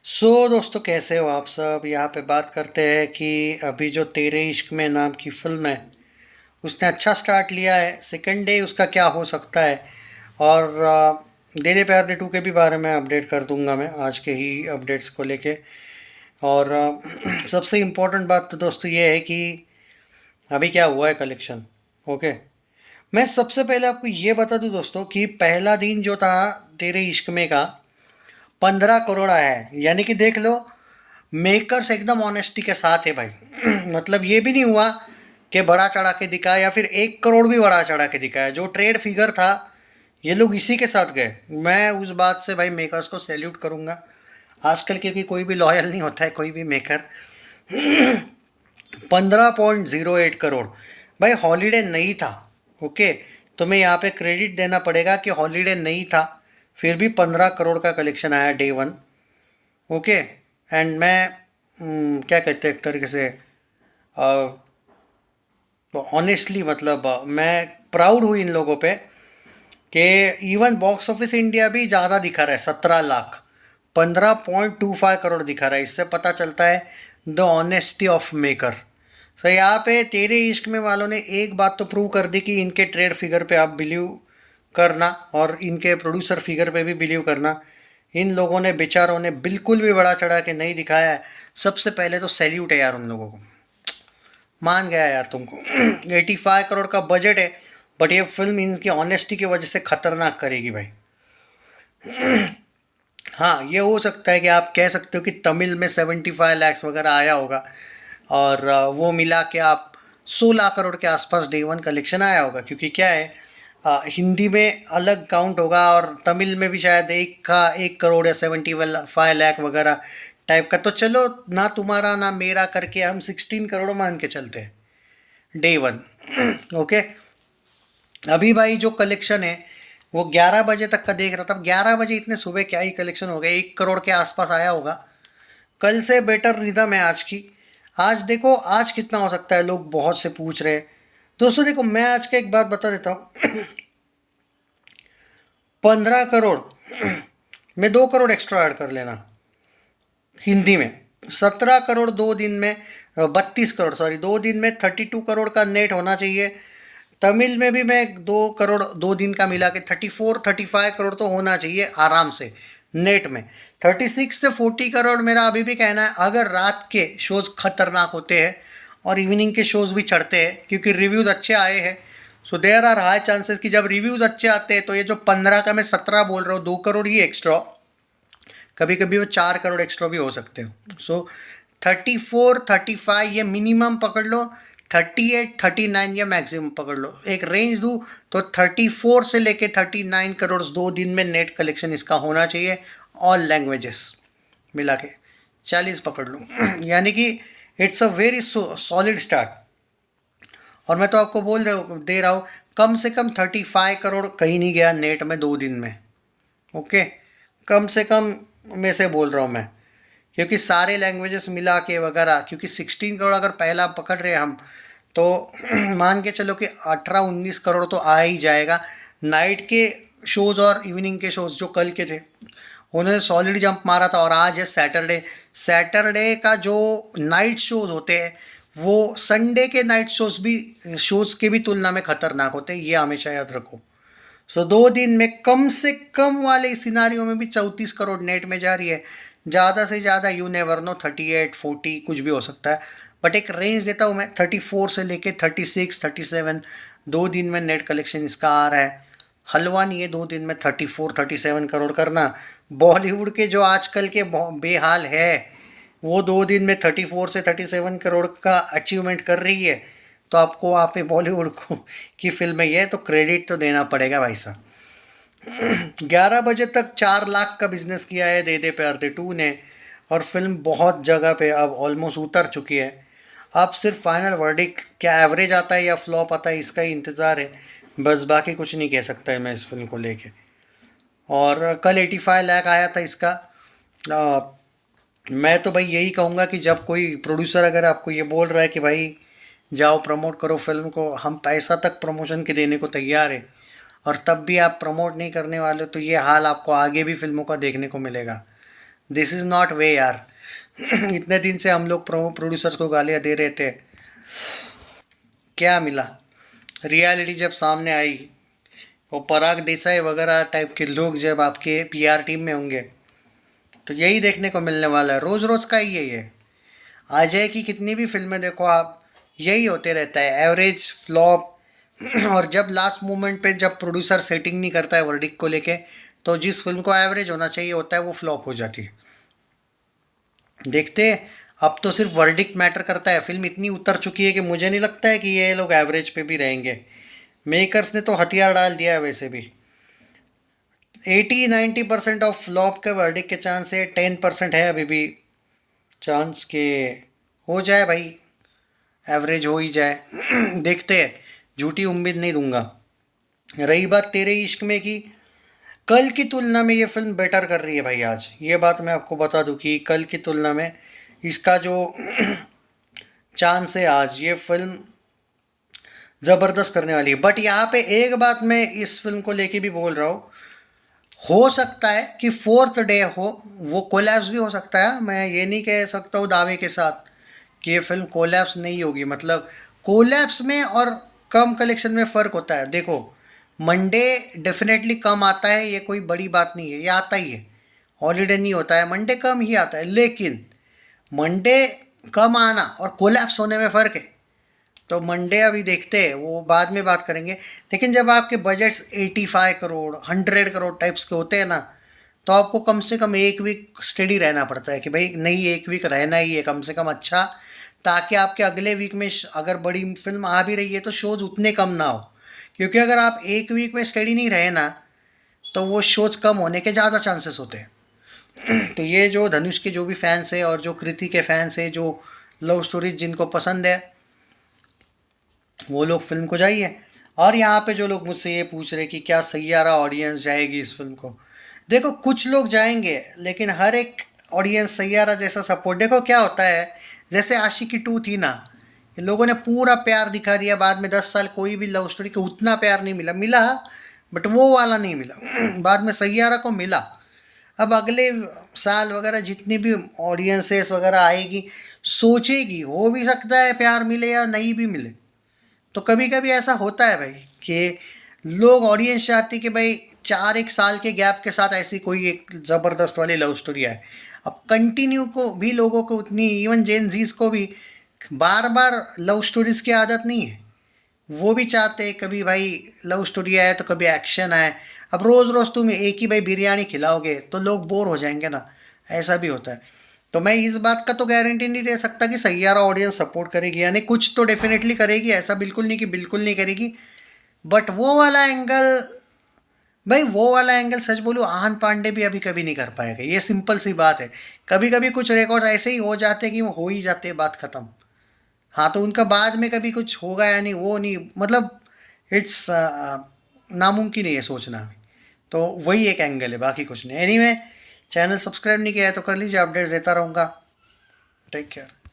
दोस्तों, कैसे हो आप सब। यहाँ पे बात करते हैं कि अभी जो तेरे इश्क में नाम की फिल्म है, उसने अच्छा स्टार्ट लिया है। सेकंड डे उसका क्या हो सकता है। और दे दे प्यार दे टू के भी बारे में अपडेट कर दूंगा मैं आज के ही अपडेट्स को लेके। और सबसे इम्पोर्टेंट बात तो दोस्तों ये है कि अभी क्या हुआ है कलेक्शन। ओके, मैं सबसे पहले आपको ये बता दूं दोस्तों कि पहला दिन जो था तेरे इश्क में का 15 करोड़ आया है। यानी कि देख लो, मेकर्स एकदम ऑनेस्टी के साथ है भाई। मतलब ये भी नहीं हुआ कि बड़ा चढ़ा के दिखाया या फिर 1 करोड़ भी बड़ा चढ़ा के दिखाया। जो ट्रेड फिगर था ये लोग इसी के साथ गए। मैं उस बात से भाई मेकर्स को सैल्यूट करूंगा। आजकल क्योंकि कोई भी लॉयल नहीं होता है, कोई भी मेकर। 15.08 करोड़ भाई, हॉलीडे नहीं था। ओके, तो मैं यहाँ पे क्रेडिट देना पड़ेगा कि हॉलीडे नहीं था, फिर भी 15 करोड़ का कलेक्शन आया डे वन। ओके, एंड मैं क्या कहते हैं एक तरीके से ऑनेस्टली, मतलब मैं प्राउड हूँ इन लोगों पे कि इवन बॉक्स ऑफिस इंडिया भी ज़्यादा दिखा रहा है। 17 लाख, 15.25 करोड़ दिखा रहा है। इससे पता चलता है द ऑनेस्टी ऑफ मेकर। सो यहाँ पे तेरे इश्क में वालों ने एक बात तो प्रूव कर दी कि इनके ट्रेड फिगर पे आप बिलीव करना और इनके प्रोड्यूसर फिगर पे भी बिलीव करना। इन लोगों ने, बेचारों ने बिल्कुल भी बड़ा चढ़ा के नहीं दिखाया है। सबसे पहले तो सैल्यूट है यार उन लोगों को। मान गया यार तुमको। 85 करोड़ का बजट है, बट ये फिल्म इनकी ऑनेस्टी की वजह से खतरनाक करेगी भाई। हाँ, ये हो सकता है कि आप कह सकते हो कि तमिल में 75 लैक्स वगैरह आया होगा, और वो मिला के आप 16 करोड़ के आसपास डे वन कलेक्शन आया होगा। क्योंकि क्या है, हिंदी में अलग काउंट होगा और तमिल में भी शायद 1 करोड़ या 75 लाख वगैरह टाइप का। तो चलो, ना तुम्हारा ना मेरा करके हम 16 करोड़ मान के चलते हैं डे वन। ओके, अभी भाई जो कलेक्शन है वो 11 बजे तक का देख रहा था। 11 बजे, इतने सुबह क्या ही कलेक्शन हो गया, 1 करोड़ के आसपास आया होगा। कल से बेटर रिदम है आज की। आज देखो आज कितना हो सकता है, लोग बहुत से पूछ रहे हैं। दोस्तों देखो, मैं आज का एक बात बता देता हूँ। 15 करोड़ में 2 करोड़ एक्स्ट्रा ऐड कर लेना हिंदी में। 17 करोड़ 2 दिन में, 32 करोड़, सॉरी, 2 दिन में 32 करोड़ का नेट होना चाहिए। तमिल में भी मैं 2 करोड़ 2 दिन का मिला के 34-35 करोड़ तो होना चाहिए आराम से नेट में। 36 से 40 करोड़ मेरा अभी भी कहना है, अगर रात के शोज़ खतरनाक होते हैं और इवनिंग के शोज़ भी चढ़ते हैं, क्योंकि रिव्यूज़ अच्छे आए हैं। So there are high chances कि जब रिव्यूज़ अच्छे आते हैं तो ये जो 15 का मैं 17 बोल रहा हूँ, 2 करोड़ ही एक्स्ट्रा, कभी कभी वो 4 करोड़ एक्स्ट्रा भी हो सकते हो। सो 34-35 ये मिनिमम पकड़ लो, 38-39 या मैक्सिमम पकड़ लो। एक रेंज दूँ तो 34 से लेके 39 करोड़ 2 दिन में नेट कलेक्शन इसका होना चाहिए, ऑल लैंग्वेजेस मिला के। 40 पकड़ लो। यानी कि it's a very solid start. और मैं तो आपको दे रहा हूँ, कम से कम 35 करोड़ कहीं नहीं गया नेट में 2 दिन में। ओके, कम से कम में से बोल रहा हूँ मैं, क्योंकि सारे लैंग्वेजेस मिला के वगैरह, क्योंकि 16 करोड़ अगर पहला पकड़ रहे हम तो मान के चलो कि 18-19 करोड़ तो आ ही जाएगा। नाइट के शोज़ और इवनिंग के शोज़ जो कल के थे उन्होंने सॉलिड जंप मारा था। और आज है सैटरडे। सैटरडे का जो नाइट शोज़ होते हैं वो संडे के नाइट शोज़ के भी तुलना में खतरनाक होते हैं, ये हमेशा याद रखो। सो 2 दिन में कम से कम वाले सिनारियों में भी 34 करोड़ नेट में जा रही है। ज़्यादा से ज़्यादा यू नेवर नो, 38-40 कुछ भी हो सकता है। बट एक रेंज देता हूँ मैं, 34 से लेके 36-37 2 दिन में नेट कलेक्शन इसका आ रहा है। हलवा नहीं है 2 दिन में 34-37 करोड़ करना। बॉलीवुड के जो आजकल के बेहाल है, वो 2 दिन में 34 से 37 करोड़ का अचीवमेंट कर रही है। तो आपको वहाँ पे बॉलीवुड को की फिल्म है ये, तो क्रेडिट तो देना पड़ेगा भाई साहब। 11 बजे तक 4 लाख का बिजनेस किया है दे दे प्यार दे टू ने। और फिल्म बहुत जगह पे अब ऑलमोस्ट उतर चुकी है। अब सिर्फ फाइनल वर्डिक्ट क्या एवरेज आता है या फ्लॉप आता है, इसका ही इंतज़ार है। बस बाकी कुछ नहीं कह सकता है मैं इस फिल्म को लेके। और कल 85 लाख आया था इसका। आ, मैं तो भाई यही कहूँगा कि जब कोई प्रोड्यूसर अगर आपको ये बोल रहा है कि भाई जाओ प्रमोट करो फिल्म को, हम पैसा तक प्रमोशन के देने को तैयार है, और तब भी आप प्रमोट नहीं करने वाले, तो ये हाल आपको आगे भी फिल्मों का देखने को मिलेगा। दिस इज़ नॉट वे यार। इतने दिन से हम लोग प्रोड्यूसर्स को गालियाँ दे रहे थे, क्या मिला? रियलिटी जब सामने आई, वो पराग देसाई वगैरह टाइप के लोग जब आपके पीआर टीम में होंगे, तो यही देखने को मिलने वाला है। रोज़ रोज़ का ही यही है। अजय की कितनी भी फिल्में देखो आप, यही होते रहता है, एवरेज, फ्लॉप। और जब लास्ट मोमेंट पे जब प्रोड्यूसर सेटिंग नहीं करता है वर्डिक्ट को लेके, तो जिस फिल्म को एवरेज होना चाहिए होता है वो फ्लॉप हो जाती है। देखते अब तो सिर्फ वर्डिक्ट मैटर करता है। फिल्म इतनी उतर चुकी है कि मुझे नहीं लगता है कि ये लोग एवरेज पे भी रहेंगे। मेकर्स ने तो हथियार डाल दिया है वैसे भी। 80-90% ऑफ फ्लॉप के वर्डिक्ट के चांस है, 10% है अभी भी चांस के हो जाए भाई, एवरेज हो ही जाए। देखते हैं, झूठी उम्मीद नहीं दूंगा। रही बात तेरे इश्क में की, कल की तुलना में ये फिल्म बेटर कर रही है भाई। आज ये बात मैं आपको बता दूं कि कल की तुलना में इसका जो चांस है, आज ये फिल्म ज़बरदस्त करने वाली है। बट यहाँ पे एक बात मैं इस फिल्म को लेके भी बोल रहा हूँ, हो सकता है कि फोर्थ डे हो वो कोलैप्स भी हो सकता है। मैं ये नहीं कह सकता हूँ दावे के साथ कि ये फिल्म कोलैप्स नहीं होगी। मतलब कोलैप्स में और कम कलेक्शन में फ़र्क होता है। देखो, मंडे डेफिनेटली कम आता है, ये कोई बड़ी बात नहीं है, ये आता ही है। हॉलीडे नहीं होता है, मंडे कम ही आता है। लेकिन मंडे कम आना और कोलैप्स होने में फ़र्क है। तो मंडे अभी देखते हैं, वो बाद में बात करेंगे। लेकिन जब आपके बजट्स 85 करोड़ 100 करोड़ टाइप्स के होते हैं ना, तो आपको कम से कम एक वीक स्टडी रहना पड़ता है कि भाई नहीं, एक वीक रहना ही है कम से कम, अच्छा, ताकि आपके अगले वीक में अगर बड़ी फिल्म आ भी रही है तो शोज़ उतने कम ना हो। क्योंकि अगर आप एक वीक में स्टडी नहीं रहे ना, तो वो शोज़ कम होने के ज़्यादा चांसेस होते हैं। तो ये जो धनुष के जो भी फैंस हैं और जो कृति के फैंस हैं, जो लव स्टोरीज जिनको पसंद है, वो लोग फिल्म को जाइए। और यहाँ पे जो लोग मुझसे ये पूछ रहे कि क्या सैयारा ऑडियंस जाएगी इस फिल्म को, देखो कुछ लोग जाएंगे, लेकिन हर एक ऑडियंस सैयारा जैसा सपोर्ट, देखो क्या होता है, जैसे आशिकी 2 थी ना, लोगों ने पूरा प्यार दिखा दिया, बाद में 10 साल कोई भी लव स्टोरी को उतना प्यार नहीं मिला, बट वो वाला नहीं मिला। बाद में सैयारा को मिला। अब अगले साल वगैरह जितनी भी ऑडियंसेस वगैरह आएगी, सोचेगी, हो भी सकता है प्यार मिले या नहीं भी मिले। तो कभी कभी ऐसा होता है भाई कि लोग, ऑडियंस चाहती कि भाई 4 एक साल के गैप के साथ ऐसी कोई एक ज़बरदस्त वाली लव स्टोरी आए। अब कंटिन्यू को भी लोगों को उतनी, इवन जेन जीज को भी बार बार लव स्टोरीज़ की आदत नहीं है। वो भी चाहते हैं कभी भाई लव स्टोरी आए तो कभी एक्शन आए। अब रोज़ रोज़ तुम एक ही भाई बिरयानी खिलाओगे तो लोग बोर हो जाएंगे ना, ऐसा भी होता है। तो मैं इस बात का तो गारंटी नहीं दे सकता कि सैयारा ऑडियंस सपोर्ट करेगी, यानी कुछ तो डेफिनेटली करेगी, ऐसा बिल्कुल नहीं कि बिल्कुल नहीं करेगी। बट वो वाला एंगल, भाई वो वाला एंगल सच बोलूँ आहन पांडे भी अभी कभी नहीं कर पाएगा, ये सिंपल सी बात है। कभी कभी कुछ रिकॉर्ड्स ऐसे ही हो जाते हैं कि वो हो ही जाते हैं, बात ख़त्म। हाँ, तो उनका बाद में कभी कुछ होगा या नहीं, वो नहीं, मतलब इट्स नामुमकिन है ये सोचना। तो वही एक एंगल है, बाकी कुछ नहीं। एनीवे, चैनल सब्सक्राइब नहीं किया है तो कर लीजिए, अपडेट्स देता रहूँगा। Take care.